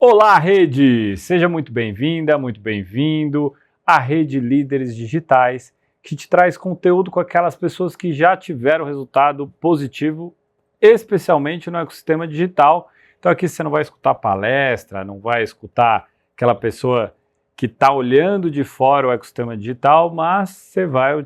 Olá, rede! Seja muito bem-vinda, muito bem-vindo à Rede Líderes Digitais, que te traz conteúdo com aquelas pessoas que já tiveram resultado positivo, especialmente no ecossistema digital. Então aqui você não vai escutar palestra, não vai escutar aquela pessoa que está olhando de fora o ecossistema digital, mas você vai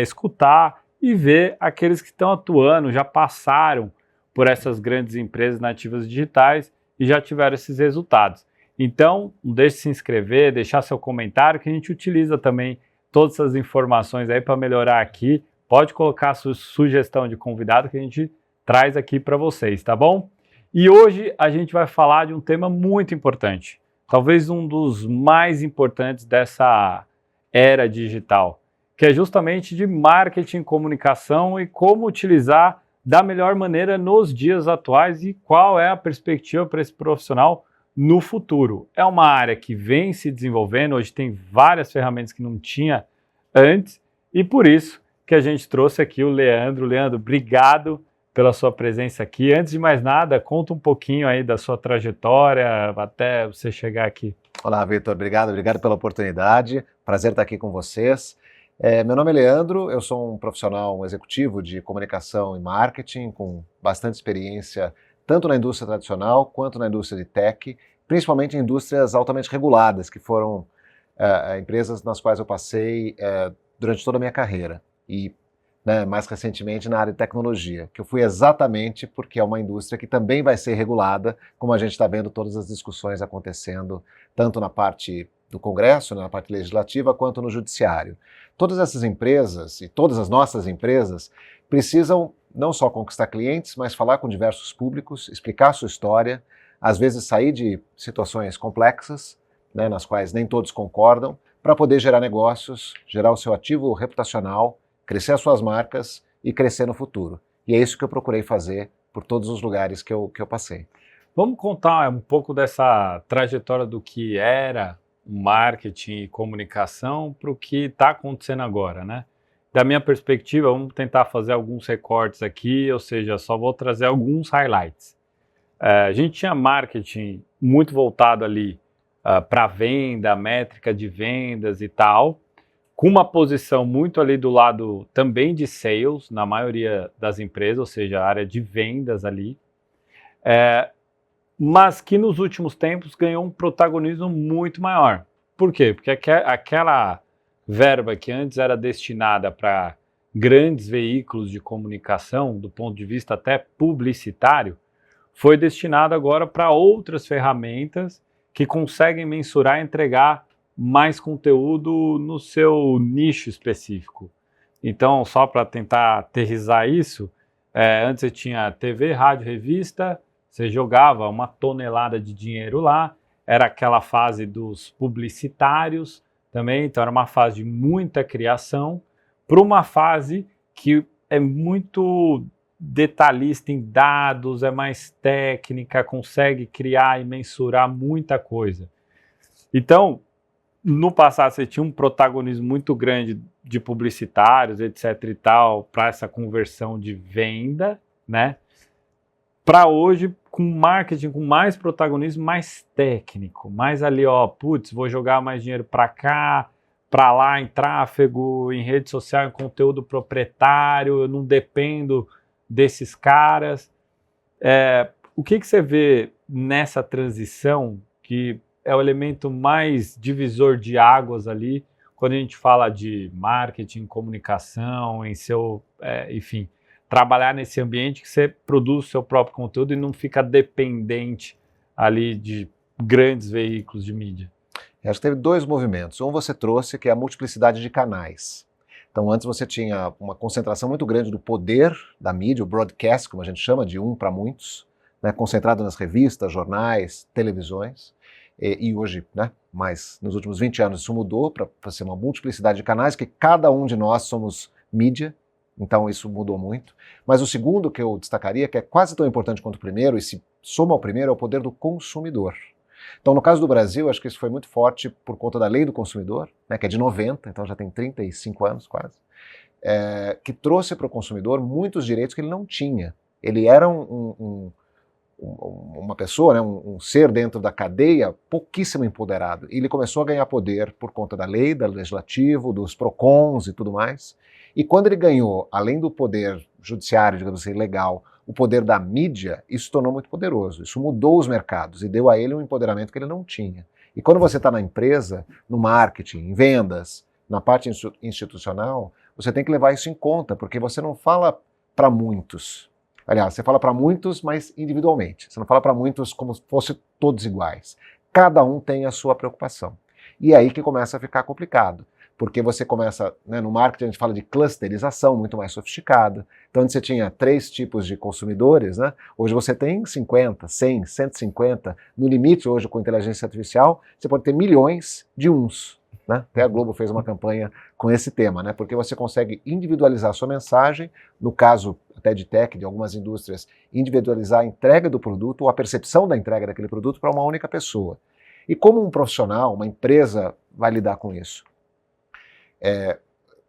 escutar e ver aqueles que estão atuando, já passaram por essas grandes empresas nativas digitais e já tiveram esses resultados. Então, não deixe de se inscrever, deixar seu comentário, que a gente utiliza também todas essas informações aí para melhorar aqui. Pode colocar a sua sugestão de convidado que a gente traz aqui para vocês, tá bom? E hoje a gente vai falar de um tema muito importante, talvez um dos mais importantes dessa era digital, que é justamente de marketing, comunicação e como utilizar da melhor maneira nos dias atuais e qual é a perspectiva para esse profissional no futuro. É uma área que vem se desenvolvendo, hoje tem várias ferramentas que não tinha antes e por isso que a gente trouxe aqui o Leandro. Leandro, obrigado pela sua presença aqui. Antes de mais nada, conta um pouquinho aí da sua trajetória até você chegar aqui. Olá, Vitor, obrigado pela oportunidade, prazer estar aqui com vocês. Meu nome é Leandro, eu sou um profissional, um executivo de comunicação e marketing com bastante experiência tanto na indústria tradicional quanto na indústria de tech, principalmente em indústrias altamente reguladas, que foram empresas nas quais eu passei durante toda a minha carreira e mais recentemente na área de tecnologia, que eu fui exatamente porque é uma indústria que também vai ser regulada, como a gente está vendo todas as discussões acontecendo, tanto na parte do Congresso, na parte legislativa, quanto no judiciário. Todas essas empresas e todas as nossas empresas precisam não só conquistar clientes, mas falar com diversos públicos, explicar a sua história, às vezes sair de situações complexas, nas quais nem todos concordam, para poder gerar negócios, gerar o seu ativo reputacional, crescer as suas marcas e crescer no futuro. E é isso que eu procurei fazer por todos os lugares que eu passei. Vamos contar um pouco dessa trajetória do que era o marketing e comunicação para o que está acontecendo agora, né? Da minha perspectiva, vamos tentar fazer alguns recortes aqui, ou seja, só vou trazer alguns highlights. A gente tinha marketing muito voltado ali para venda, métrica de vendas e tal, com uma posição muito ali do lado também de sales, na maioria das empresas, ou seja, a área de vendas ali, mas que nos últimos tempos ganhou um protagonismo muito maior. Por quê? Porque aquela verba que antes era destinada para grandes veículos de comunicação, do ponto de vista até publicitário, foi destinada agora para outras ferramentas que conseguem mensurar e entregar mais conteúdo no seu nicho específico. Então, só para tentar aterrissar isso, antes você tinha TV, rádio, revista, você jogava uma tonelada de dinheiro lá, era aquela fase dos publicitários também, então era uma fase de muita criação, para uma fase que é muito detalhista em dados, é mais técnica, consegue criar e mensurar muita coisa. Então, no passado você tinha um protagonismo muito grande de publicitários, etc e tal, para essa conversão de venda, né? Para hoje, com marketing, com mais protagonismo, mais técnico, mais ali, ó, putz, vou jogar mais dinheiro para cá, para lá, em tráfego, em rede social, em conteúdo proprietário, eu não dependo desses caras. O que você vê nessa transição, que é o elemento mais divisor de águas ali, quando a gente fala de marketing, comunicação, enfim, trabalhar nesse ambiente que você produz o seu próprio conteúdo e não fica dependente ali de grandes veículos de mídia? Eu acho que teve dois movimentos. Um você trouxe, que é a multiplicidade de canais. Então, antes você tinha uma concentração muito grande do poder da mídia, o broadcast, como a gente chama, de um para muitos, concentrado nas revistas, jornais, televisões. E hoje, mas nos últimos 20 anos isso mudou para ser uma multiplicidade de canais, que cada um de nós somos mídia, então isso mudou muito. Mas o segundo que eu destacaria, que é quase tão importante quanto o primeiro, e se soma ao primeiro, é o poder do consumidor. Então, no caso do Brasil, acho que isso foi muito forte por conta da Lei do Consumidor, que é de 90, então já tem 35 anos quase, que trouxe para o consumidor muitos direitos que ele não tinha. Ele era um uma pessoa, né, um ser dentro da cadeia pouquíssimo empoderado. E ele começou a ganhar poder por conta da lei, do legislativo, dos PROCONs e tudo mais. E quando ele ganhou, além do poder judiciário, digamos assim, legal, o poder da mídia, isso tornou muito poderoso. Isso mudou os mercados e deu a ele um empoderamento que ele não tinha. E quando você está na empresa, no marketing, em vendas, na parte institucional, você tem que levar isso em conta, porque você não fala para muitos. Aliás, você fala para muitos, mas individualmente. Você não fala para muitos como se fossem todos iguais. Cada um tem a sua preocupação. E é aí que começa a ficar complicado. Porque você começa, né, no marketing a gente fala de clusterização muito mais sofisticada. Então, antes você tinha 3 tipos de consumidores, né? Hoje você tem 50, 100, 150. No limite, hoje, com inteligência artificial, você pode ter milhões de uns. Né? Até a Globo fez uma campanha com esse tema, né? Porque você consegue individualizar a sua mensagem, no caso até de tech, de algumas indústrias, individualizar a entrega do produto ou a percepção da entrega daquele produto para uma única pessoa. E como um profissional, uma empresa vai lidar com isso?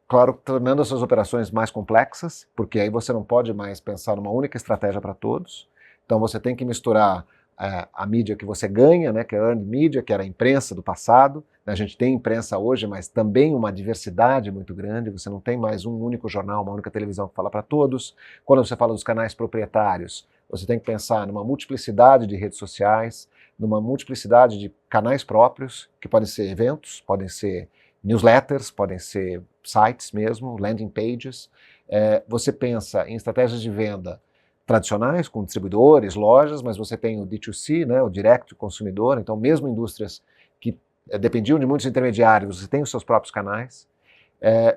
Claro, tornando as suas operações mais complexas, porque aí você não pode mais pensar numa única estratégia para todos. Então você tem que misturar a mídia que você ganha, né, que é a earned media, que era a imprensa do passado. A gente tem imprensa hoje, mas também uma diversidade muito grande. Você não tem mais um único jornal, uma única televisão que fala para todos. Quando você fala dos canais proprietários, você tem que pensar numa multiplicidade de redes sociais, numa multiplicidade de canais próprios, que podem ser eventos, podem ser newsletters, podem ser sites mesmo, landing pages. Você pensa em estratégias de venda tradicionais, com distribuidores, lojas, mas você tem o D2C, né, o Direct to Consumidor, então mesmo indústrias que dependiam de muitos intermediários, você tem os seus próprios canais.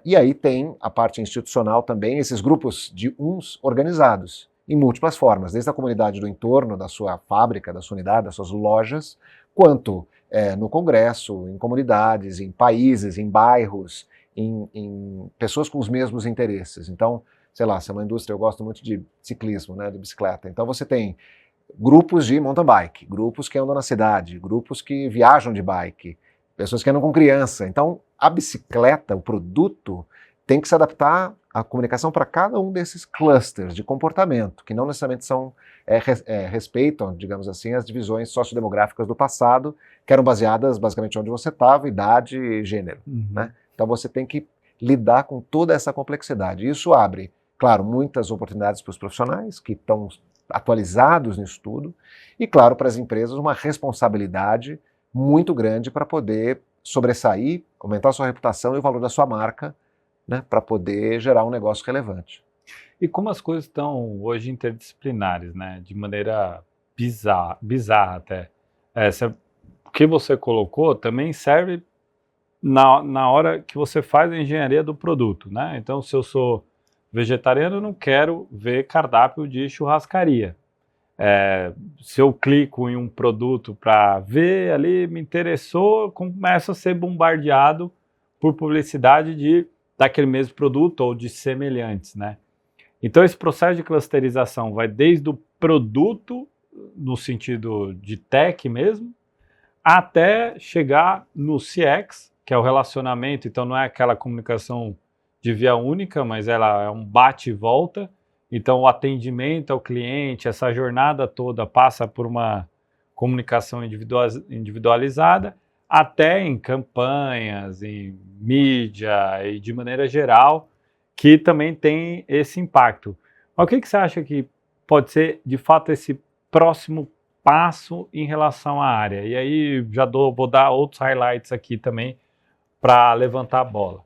E aí tem a parte institucional também, esses grupos de uns organizados em múltiplas formas, desde a comunidade do entorno da sua fábrica, da sua unidade, das suas lojas, quanto no Congresso, em comunidades, em países, em bairros, em pessoas com os mesmos interesses. Então, sei lá, se é uma indústria, eu gosto muito de ciclismo, né, de bicicleta. Então você tem grupos de mountain bike, grupos que andam na cidade, grupos que viajam de bike, pessoas que andam com criança. Então a bicicleta, o produto, tem que se adaptar à comunicação para cada um desses clusters de comportamento, que não necessariamente respeitam, digamos assim, as divisões sociodemográficas do passado, que eram baseadas basicamente onde você estava, idade e gênero. Né? Então você tem que lidar com toda essa complexidade. Isso abre, claro, muitas oportunidades para os profissionais que estão atualizados nisso tudo e, claro, para as empresas uma responsabilidade muito grande para poder sobressair, aumentar a sua reputação e o valor da sua marca, né, para poder gerar um negócio relevante. E como as coisas estão hoje interdisciplinares, né, de maneira bizarra até. O que você colocou também serve na hora que você faz a engenharia do produto, né? Então, se eu sou vegetariano, eu não quero ver cardápio de churrascaria. Se eu clico em um produto para ver ali, me interessou, eu começo a ser bombardeado por publicidade daquele mesmo produto ou de semelhantes, né? Então, esse processo de clusterização vai desde o produto, no sentido de tech mesmo, até chegar no CX, que é o relacionamento. Então não é aquela comunicação de via única, mas ela é um bate e volta. Então o atendimento ao cliente, essa jornada toda passa por uma comunicação individualizada, até em campanhas, em mídia e de maneira geral, que também tem esse impacto. Mas o que você acha que pode ser, de fato, esse próximo passo em relação à área? E aí vou dar outros highlights aqui também para levantar a bola.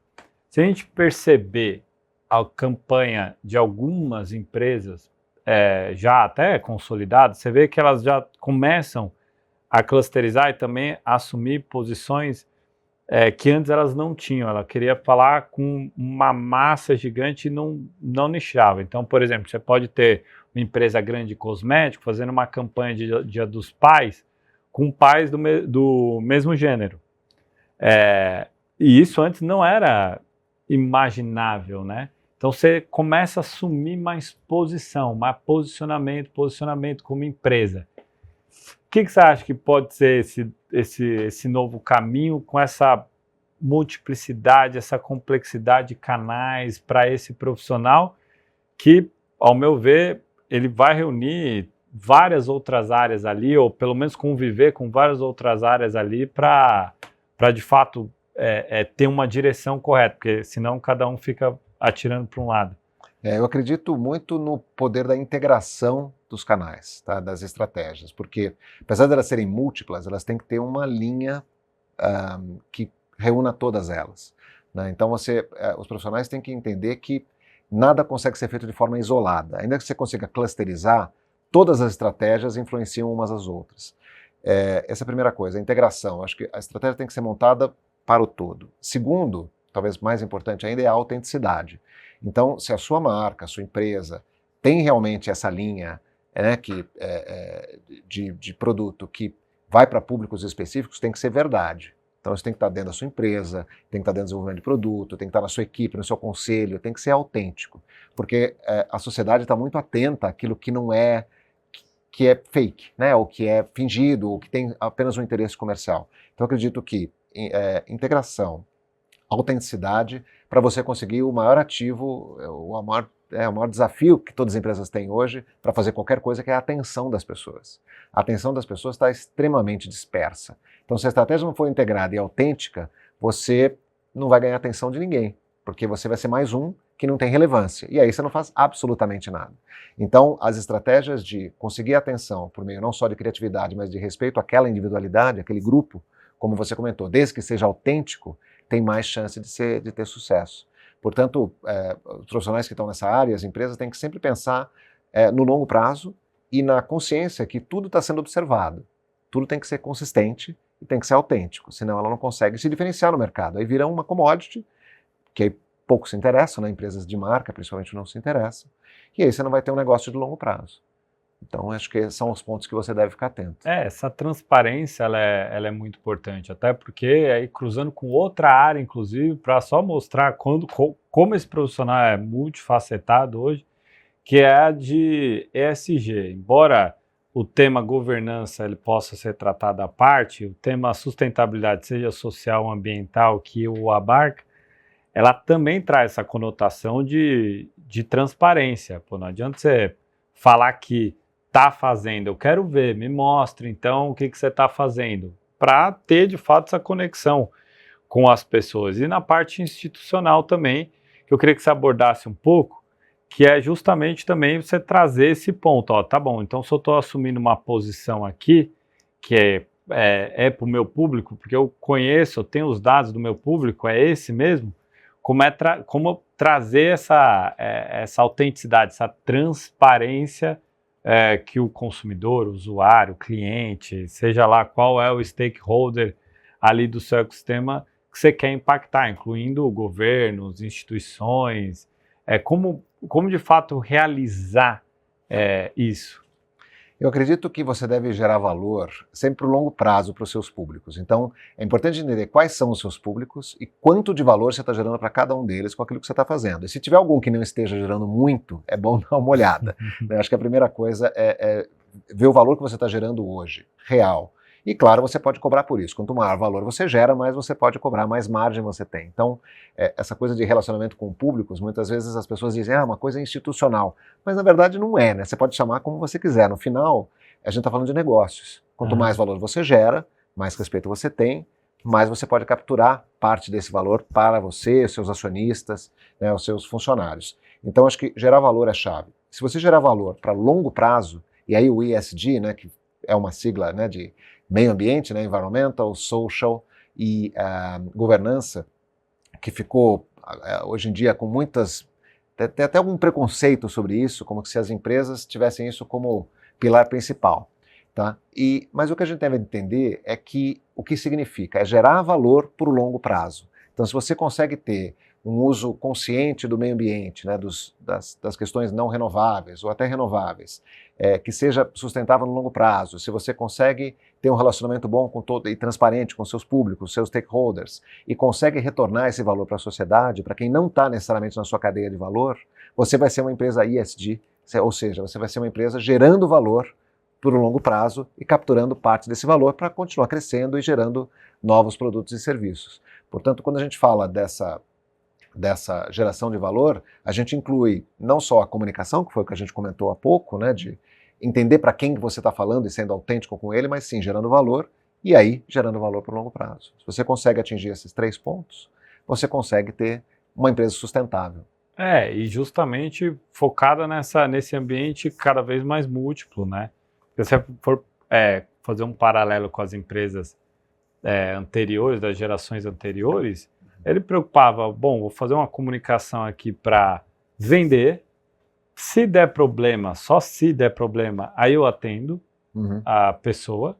Se a gente perceber a campanha de algumas empresas já até consolidadas, você vê que elas já começam a clusterizar e também a assumir posições que antes elas não tinham. Ela queria falar com uma massa gigante e não nichava. Então, por exemplo, você pode ter uma empresa grande de cosmético fazendo uma campanha de Dia dos Pais com pais do mesmo gênero. E isso antes não era imaginável, né? Então você começa a assumir mais posição, mais posicionamento como empresa. O que você acha que pode ser esse novo caminho com essa multiplicidade, essa complexidade de canais para esse profissional que, ao meu ver, ele vai reunir várias outras áreas ali, ou pelo menos conviver com várias outras áreas ali para de fato ter uma direção correta, porque senão cada um fica atirando para um lado. Eu acredito muito no poder da integração dos canais, tá, das estratégias, porque apesar de elas serem múltiplas, elas têm que ter uma linha que reúna todas elas, né? Então os profissionais têm que entender que nada consegue ser feito de forma isolada. Ainda que você consiga clusterizar, todas as estratégias influenciam umas às outras. Essa é a primeira coisa, a integração. Acho que a estratégia tem que ser montada para o todo. Segundo, talvez mais importante ainda, é a autenticidade. Então, se a sua marca, a sua empresa tem realmente essa linha, né, de produto que vai para públicos específicos, tem que ser verdade. Então, isso tem que estar dentro da sua empresa, tem que estar dentro do desenvolvimento de produto, tem que estar na sua equipe, no seu conselho, tem que ser autêntico. Porque a sociedade está muito atenta àquilo que não é, que é fake, né, ou que é fingido, ou que tem apenas um interesse comercial. Então, eu acredito que integração, autenticidade, para você conseguir o maior ativo, o maior desafio que todas as empresas têm hoje para fazer qualquer coisa, que é a atenção das pessoas. A atenção das pessoas está extremamente dispersa. Então, se a estratégia não for integrada e autêntica, você não vai ganhar a atenção de ninguém, porque você vai ser mais um que não tem relevância, e aí você não faz absolutamente nada. Então, as estratégias de conseguir a atenção por meio não só de criatividade, mas de respeito àquela individualidade, aquele grupo, como você comentou, desde que seja autêntico, tem mais chance de ter sucesso. Portanto, os profissionais que estão nessa área, as empresas, têm que sempre pensar no longo prazo e na consciência que tudo está sendo observado. Tudo tem que ser consistente e tem que ser autêntico, senão ela não consegue se diferenciar no mercado. Aí vira uma commodity, que aí pouco se interessam, né? Empresas de marca principalmente não se interessam, e aí você não vai ter um negócio de longo prazo. Então, acho que são os pontos que você deve ficar atento. Essa transparência ela é muito importante, até porque aí cruzando com outra área, inclusive, para só mostrar como esse profissional é multifacetado hoje, que é a de ESG. Embora o tema governança ele possa ser tratado à parte, o tema sustentabilidade, seja social ou ambiental, que o abarca, ela também traz essa conotação de transparência. Pô, não adianta você falar que está fazendo, eu quero ver, me mostre então o que você está fazendo, para ter de fato essa conexão com as pessoas. E na parte institucional também, que eu queria que você abordasse um pouco, que é justamente também você trazer esse ponto, ó, tá bom, então se eu estou assumindo uma posição aqui, que é para o meu público, porque eu conheço, eu tenho os dados do meu público, é esse mesmo, como trazer essa autenticidade, essa transparência que o consumidor, o usuário, o cliente, seja lá qual é o stakeholder ali do seu ecossistema que você quer impactar, incluindo governos, instituições, como de fato realizar isso? Eu acredito que você deve gerar valor sempre para o longo prazo para os seus públicos. Então, é importante entender quais são os seus públicos e quanto de valor você está gerando para cada um deles com aquilo que você está fazendo. E se tiver algum que não esteja gerando muito, é bom dar uma olhada. Acho que a primeira coisa é ver o valor que você está gerando hoje, real. E claro, você pode cobrar por isso. Quanto maior valor você gera, mais você pode cobrar, mais margem você tem. Então, essa coisa de relacionamento com públicos, muitas vezes as pessoas dizem, uma coisa institucional. Mas na verdade não é, né? Você pode chamar como você quiser. No final, a gente está falando de negócios. Quanto mais valor você gera, mais respeito você tem, mais você pode capturar parte desse valor para você, os seus acionistas, né, os seus funcionários. Então, acho que gerar valor é chave. Se você gerar valor para longo prazo, e aí o ESG, né, que é uma sigla, né, de meio ambiente, né, environmental, social e governança, que ficou hoje em dia com muitas, tem até algum preconceito sobre isso, como se as empresas tivessem isso como pilar principal, tá? Mas o que a gente deve entender é que o que significa é gerar valor por longo prazo. Então, se você consegue ter um uso consciente do meio ambiente, né, das questões não renováveis ou até renováveis, que seja sustentável no longo prazo, se você consegue ter um relacionamento bom com todo e transparente com seus públicos, seus stakeholders, e consegue retornar esse valor para a sociedade, para quem não está necessariamente na sua cadeia de valor, você vai ser uma empresa ESG, ou seja, você vai ser uma empresa gerando valor por um longo prazo e capturando parte desse valor para continuar crescendo e gerando novos produtos e serviços. Portanto, quando a gente fala dessa geração de valor, a gente inclui não só a comunicação, que foi o que a gente comentou há pouco, né, de entender para quem você está falando e sendo autêntico com ele, mas sim gerando valor, e aí gerando valor para o longo prazo. Se você consegue atingir esses 3 pontos, você consegue ter uma empresa sustentável. E justamente focada nesse ambiente cada vez mais múltiplo, né? Se você for fazer um paralelo com as empresas anteriores, das gerações anteriores, ele preocupava, bom, vou fazer uma comunicação aqui para vender, se der problema, só se der problema, aí eu atendo a pessoa,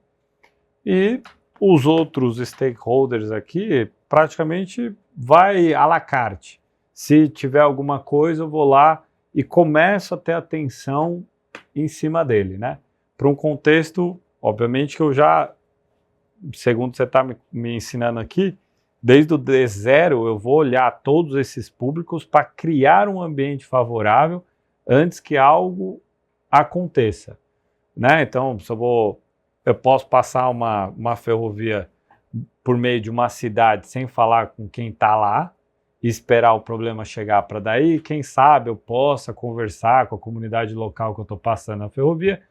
e os outros stakeholders aqui praticamente vai à la carte. Se tiver alguma coisa, eu vou lá e começo a ter atenção em cima dele, né? Para um contexto, obviamente, que eu já, segundo você está me ensinando aqui, desde o D0 eu vou olhar todos esses públicos para criar um ambiente favorável antes que algo aconteça, né? Então, se eu posso passar uma ferrovia por meio de uma cidade sem falar com quem está lá e esperar o problema chegar para daí, quem sabe eu possa conversar com a comunidade local que eu estou passando a ferrovia,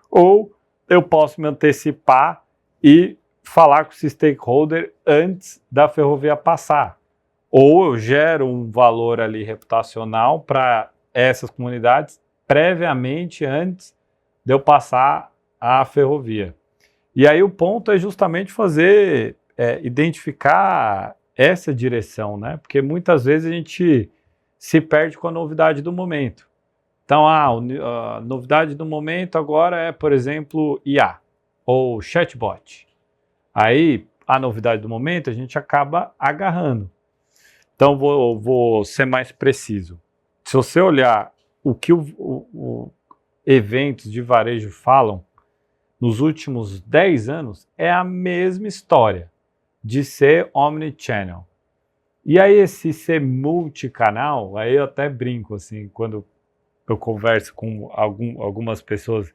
ou eu posso me antecipar e falar com esse stakeholder antes da ferrovia passar. Ou eu gero um valor ali reputacional para essas comunidades previamente antes de eu passar a ferrovia. E aí o ponto é justamente identificar essa direção, né? Porque muitas vezes a gente se perde com a novidade do momento. Então, a novidade do momento agora é, por exemplo, IA ou chatbot. Aí, a novidade do momento a gente acaba agarrando. Então, vou ser mais preciso. Se você olhar o que eventos de varejo falam nos últimos 10 anos, é a mesma história de ser omnichannel. E aí esse ser multicanal, aí eu até brinco, assim, quando eu converso com algumas pessoas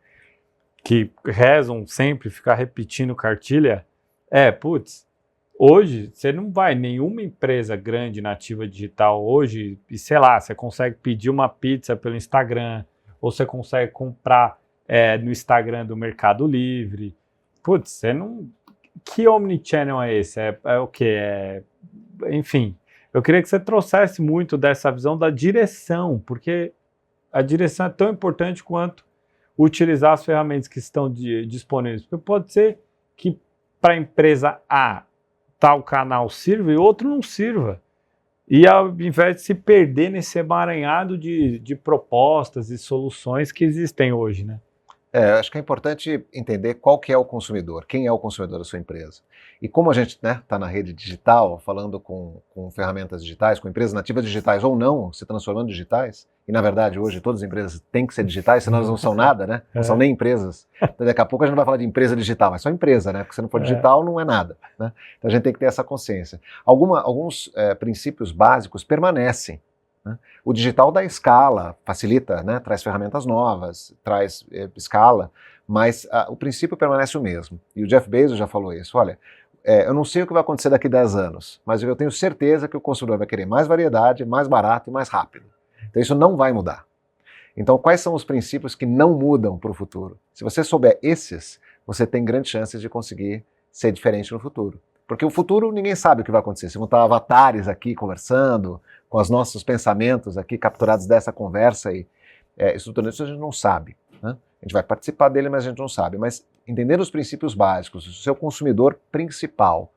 que rezam sempre, ficar repetindo cartilha, hoje você não vai, nenhuma empresa grande nativa digital hoje, e sei lá, você consegue pedir uma pizza pelo Instagram, ou você consegue comprar no Instagram do Mercado Livre. Você não... Que omnichannel é esse? É o quê? Enfim, eu queria que você trouxesse muito dessa visão da direção, porque a direção é tão importante quanto utilizar as ferramentas que estão disponíveis. Porque pode ser que para a empresa A tal canal sirva e outro não sirva. E ao invés de se perder nesse emaranhado de propostas e soluções que existem hoje, né? Acho que é importante entender qual que é o consumidor, quem é o consumidor da sua empresa. E como a gente está na rede digital, falando com ferramentas digitais, com empresas nativas digitais ou não, se transformando em digitais, e na verdade hoje todas as empresas têm que ser digitais, senão elas não são nada, né? Não são nem empresas. Então, daqui a pouco a gente não vai falar de empresa digital, mas só empresa, né? Porque se não for digital, não é nada, né? Então a gente tem que ter essa consciência. Alguns princípios básicos permanecem. O digital dá escala, facilita, né? Traz ferramentas novas, traz escala, mas o princípio permanece o mesmo. E o Jeff Bezos já falou isso, olha, eu não sei o que vai acontecer daqui a 10 anos, mas eu tenho certeza que o consumidor vai querer mais variedade, mais barato e mais rápido. Então isso não vai mudar. Então quais são os princípios que não mudam para o futuro? Se você souber esses, você tem grandes chances de conseguir ser diferente no futuro. Porque o futuro ninguém sabe o que vai acontecer. Se vão estar avatares aqui conversando, com os nossos pensamentos aqui capturados dessa conversa e estruturando isso, a gente não sabe, né? A gente vai participar dele, mas a gente não sabe. Mas entendendo os princípios básicos, o seu consumidor principal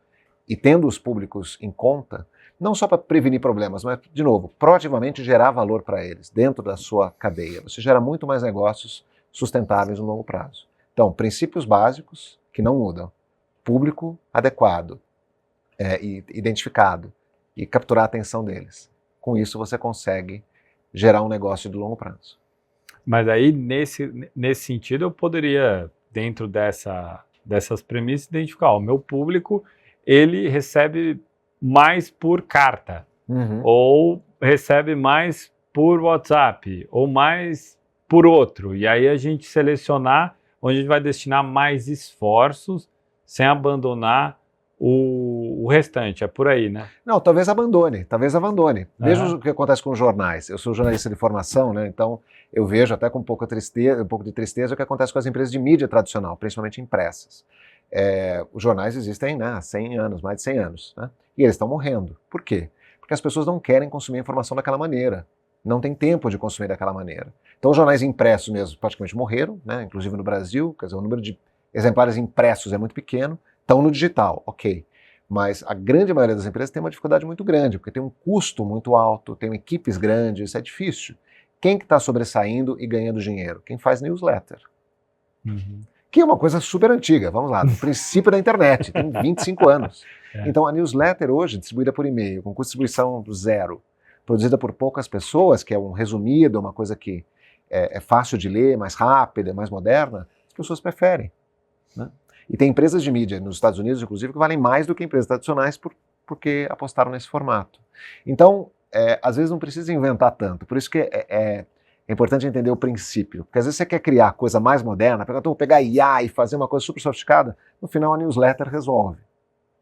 e tendo os públicos em conta, não só para prevenir problemas, mas, de novo, proativamente gerar valor para eles dentro da sua cadeia. Você gera muito mais negócios sustentáveis no longo prazo. Então, princípios básicos que não mudam. Público adequado, e identificado e capturar a atenção deles. Com isso você consegue gerar um negócio de longo prazo. Mas aí, nesse sentido, eu poderia, dentro dessas premissas, identificar, o meu público, ele recebe mais por carta, ou recebe mais por WhatsApp, ou mais por outro. E aí a gente selecionar onde a gente vai destinar mais esforços sem abandonar o o restante, é por aí, né? Não, talvez abandone. Veja Aham. o que acontece com os jornais. Eu sou jornalista de formação, né? Então eu vejo até com um pouco de tristeza o que acontece com as empresas de mídia tradicional, principalmente impressas. Os jornais existem, né, há 100 anos, mais de 100 anos, né? E eles estão morrendo. Por quê? Porque as pessoas não querem consumir a informação daquela maneira. Não tem tempo de consumir daquela maneira. Então os jornais impressos mesmo praticamente morreram, né? Inclusive no Brasil, quer dizer, o número de exemplares impressos é muito pequeno, estão no digital, ok. Mas a grande maioria das empresas tem uma dificuldade muito grande, porque tem um custo muito alto, tem equipes grandes, isso é difícil. Quem que está sobressaindo e ganhando dinheiro? Quem faz newsletter. Uhum. Que é uma coisa super antiga, vamos lá, do princípio da internet, tem 25 anos. É. Então a newsletter hoje, distribuída por e-mail, com custo de distribuição zero, produzida por poucas pessoas, que é um resumido, uma coisa que é fácil de ler, mais rápida, mais moderna, as pessoas preferem, né? E tem empresas de mídia nos Estados Unidos, inclusive, que valem mais do que empresas tradicionais porque apostaram nesse formato. Então, às vezes não precisa inventar tanto, por isso que é importante entender o princípio, porque às vezes você quer criar coisa mais moderna, vou pegar IA e fazer uma coisa super sofisticada, no final a newsletter resolve.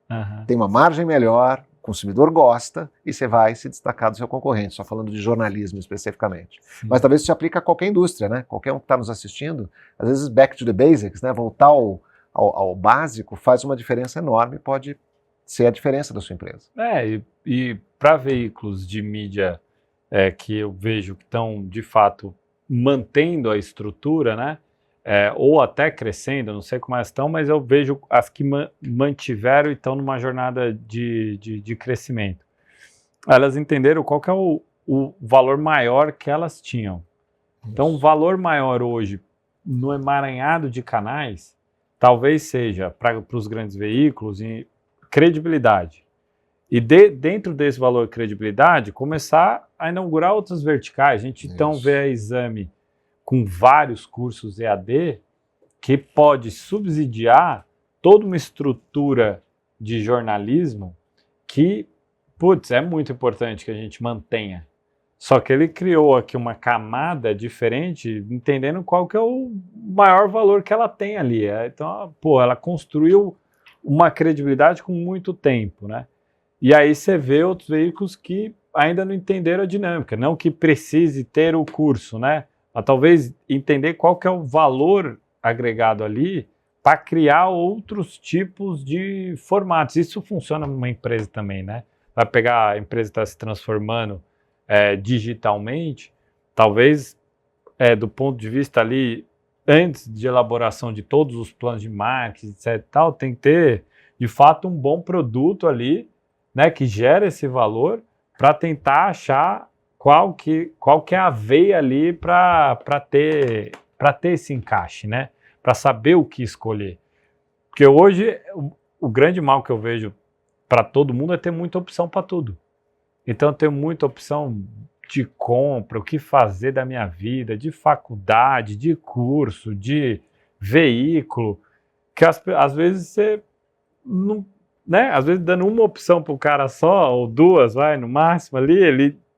Uhum. Tem uma margem melhor, o consumidor gosta e você vai se destacar do seu concorrente, só falando de jornalismo especificamente. Sim. Mas talvez isso se aplique a qualquer indústria, né? Qualquer um que está nos assistindo, às vezes back to the basics, né? Voltar ao básico faz uma diferença enorme, pode ser a diferença da sua empresa. E para veículos de mídia que eu vejo que estão, de fato, mantendo a estrutura, né? Ou até crescendo, não sei como elas estão, mas eu vejo as que mantiveram e estão numa jornada de crescimento. Elas entenderam qual que é o valor maior que elas tinham. Então, o valor maior hoje no emaranhado de canais talvez seja para os grandes veículos em credibilidade. E dentro desse valor credibilidade, começar a inaugurar outras verticais. A gente então vê a Exame com vários cursos EAD que pode subsidiar toda uma estrutura de jornalismo que, putz, é muito importante que a gente mantenha. Só que ele criou aqui uma camada diferente, entendendo qual que é o maior valor que ela tem ali. Então, ela construiu uma credibilidade com muito tempo, né? E aí você vê outros veículos que ainda não entenderam a dinâmica, não que precise ter o curso, né? Mas talvez entender qual que é o valor agregado ali para criar outros tipos de formatos. Isso funciona numa empresa também, né? Vai pegar a empresa que está se transformando digitalmente, talvez do ponto de vista ali, antes de elaboração de todos os planos de marketing, etc. Tal, tem que ter, de fato, um bom produto ali, né, que gera esse valor para tentar achar qual que é a veia ali para ter esse encaixe, né? Para saber o que escolher. Porque hoje o grande mal que eu vejo para todo mundo é ter muita opção para tudo. Então eu tenho muita opção de compra, o que fazer da minha vida, de faculdade, de curso, de veículo, que às vezes você não, né? Às vezes dando uma opção para o cara só, ou duas, vai, no máximo ali,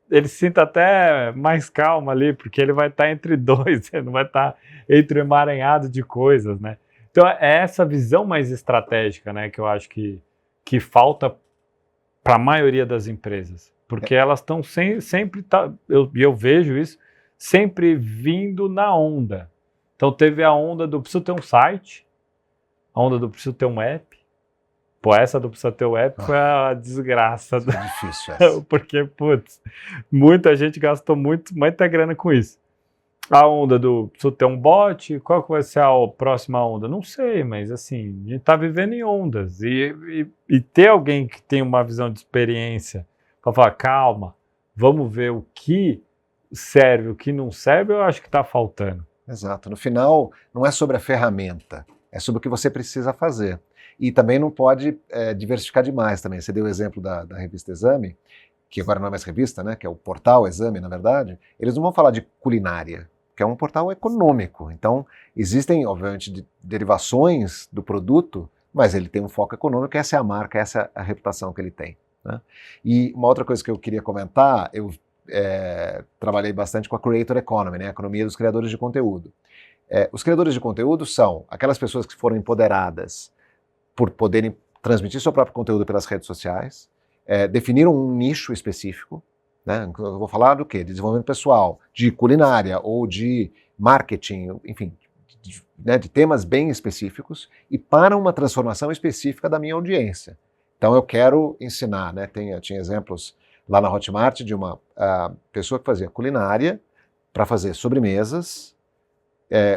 ele se sinta até mais calmo ali, porque ele vai estar entre dois, ele não vai estar entre o emaranhado de coisas, né? Então é essa visão mais estratégica, né, que eu acho que falta para a maioria das empresas, porque elas estão sempre, eu vejo isso, sempre vindo na onda. Então teve a onda do preciso ter um site, a onda do preciso ter um app. Essa do preciso ter um app foi a desgraça. É difícil essa. Porque, putz, muita gente gastou muita grana com isso. A onda do preciso ter um bot, qual que vai ser a próxima onda? Não sei, mas assim, a gente está vivendo em ondas. E ter alguém que tem uma visão de experiência para falar, calma, vamos ver o que serve, o que não serve, eu acho que está faltando. Exato. No final, não é sobre a ferramenta, é sobre o que você precisa fazer. E também não pode diversificar demais também. Você deu o exemplo da revista Exame, que agora não é mais revista, né? Que é o portal Exame, na verdade. Eles não vão falar de culinária, que é um portal econômico. Então, existem, obviamente, derivações do produto, mas ele tem um foco econômico, essa é a marca, essa é a reputação que ele tem, né? E uma outra coisa que eu queria comentar, eu trabalhei bastante com a Creator Economy, né? A economia dos criadores de conteúdo. Os criadores de conteúdo são aquelas pessoas que foram empoderadas por poderem transmitir seu próprio conteúdo pelas redes sociais, definir um nicho específico, né? Eu vou falar do quê? De desenvolvimento pessoal, de culinária ou de marketing, enfim, de temas bem específicos e para uma transformação específica da minha audiência. Então eu quero ensinar, né? Tinha exemplos lá na Hotmart de uma pessoa que fazia culinária para fazer sobremesas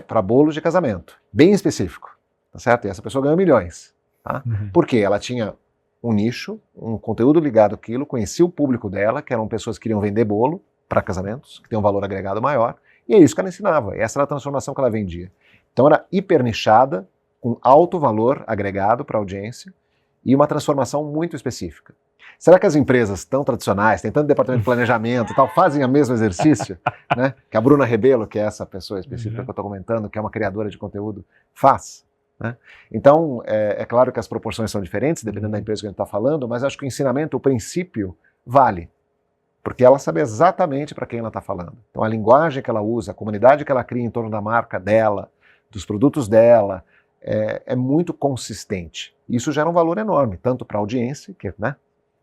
para bolos de casamento, bem específico, tá certo? E essa pessoa ganhou milhões, tá? Porque ela tinha um nicho, um conteúdo ligado àquilo, conhecia o público dela, que eram pessoas que queriam vender bolo para casamentos, que tem um valor agregado maior, e é isso que ela ensinava, essa era a transformação que ela vendia. Então era hiper nichada, com alto valor agregado para a audiência, e uma transformação muito específica. Será que as empresas tão tradicionais, tem tanto departamento de planejamento e tal, fazem o mesmo exercício, né? Que a Bruna Rebelo, que é essa pessoa específica que eu estou comentando, que é uma criadora de conteúdo, faz? Né? Então, é claro que as proporções são diferentes, dependendo da empresa que a gente está falando, mas acho que o ensinamento, o princípio, vale. Porque ela sabe exatamente para quem ela está falando. Então, a linguagem que ela usa, a comunidade que ela cria em torno da marca dela, dos produtos dela, é muito consistente. Isso gera um valor enorme, tanto para a audiência, que é, né,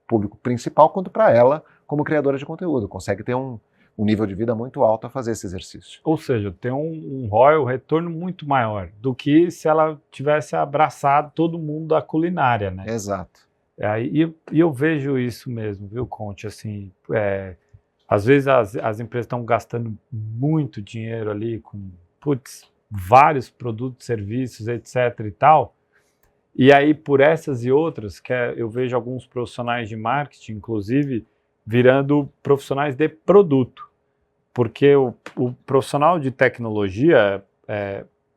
público principal, quanto para ela como criadora de conteúdo. Consegue ter um nível de vida muito alto a fazer esse exercício. Ou seja, tem um ROI, um retorno muito maior do que se ela tivesse abraçado todo mundo da culinária, né? Exato. E eu vejo isso mesmo, viu, Conte? Assim, às vezes as empresas estão gastando muito dinheiro ali com, vários produtos, serviços, etc. e tal. E aí, por essas e outras, eu vejo alguns profissionais de marketing, inclusive, virando profissionais de produto. Porque o profissional de tecnologia,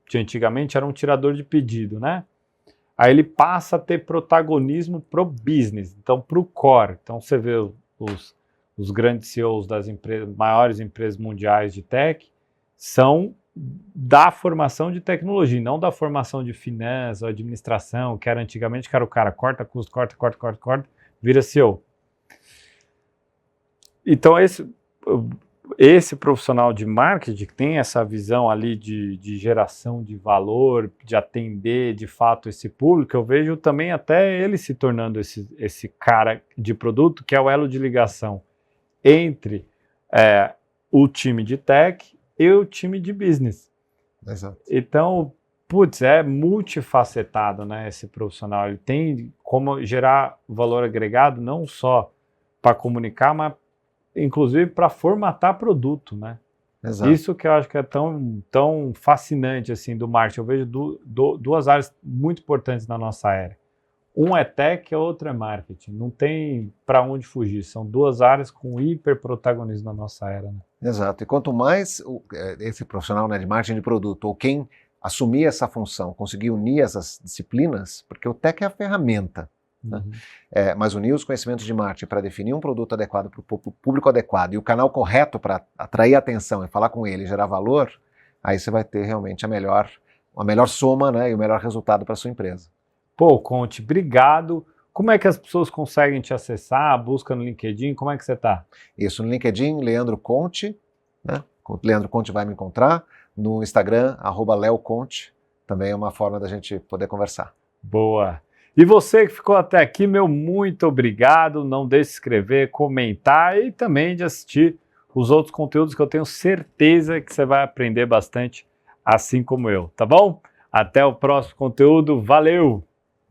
de antigamente, era um tirador de pedido, né? Aí ele passa a ter protagonismo pro business, então pro core. Então você vê os grandes CEOs das maiores empresas mundiais de tech, são da formação de tecnologia, não da formação de finanças ou administração, que era antigamente, que era o cara, corta custo, corta, vira CEO. Então esse profissional de marketing que tem essa visão ali de geração de valor, de atender de fato esse público, eu vejo também até ele se tornando esse cara de produto, que é o elo de ligação entre o time de tech e o time de business. Exato. Então, é multifacetado, né, esse profissional. Ele tem como gerar valor agregado não só para comunicar, mas inclusive para formatar produto, né? Exato. Isso que eu acho que é tão fascinante assim do marketing. Eu vejo duas áreas muito importantes na nossa era. Um é tech, a outra é marketing. Não tem para onde fugir. São duas áreas com hiper protagonismo na nossa era, né? Exato. E quanto mais esse profissional, né, de marketing de produto, ou quem assumir essa função, conseguir unir essas disciplinas, porque o tech é a ferramenta, né? Mas unir os conhecimentos de marketing para definir um produto adequado para o público adequado e o canal correto para atrair atenção e falar com ele e gerar valor, aí você vai ter realmente a melhor soma, né, e o melhor resultado para a sua empresa. Pô, Conte, obrigado. Como é que as pessoas conseguem te acessar? Busca no LinkedIn, como é que você está? Isso, no LinkedIn, Leandro Conte, né? Leandro Conte vai me encontrar. No Instagram, @leoconte, também é uma forma da gente poder conversar. Boa. E você que ficou até aqui, meu muito obrigado. Não deixe de se inscrever, comentar e também de assistir os outros conteúdos que eu tenho certeza que você vai aprender bastante, assim como eu, tá bom? Até o próximo conteúdo. Valeu!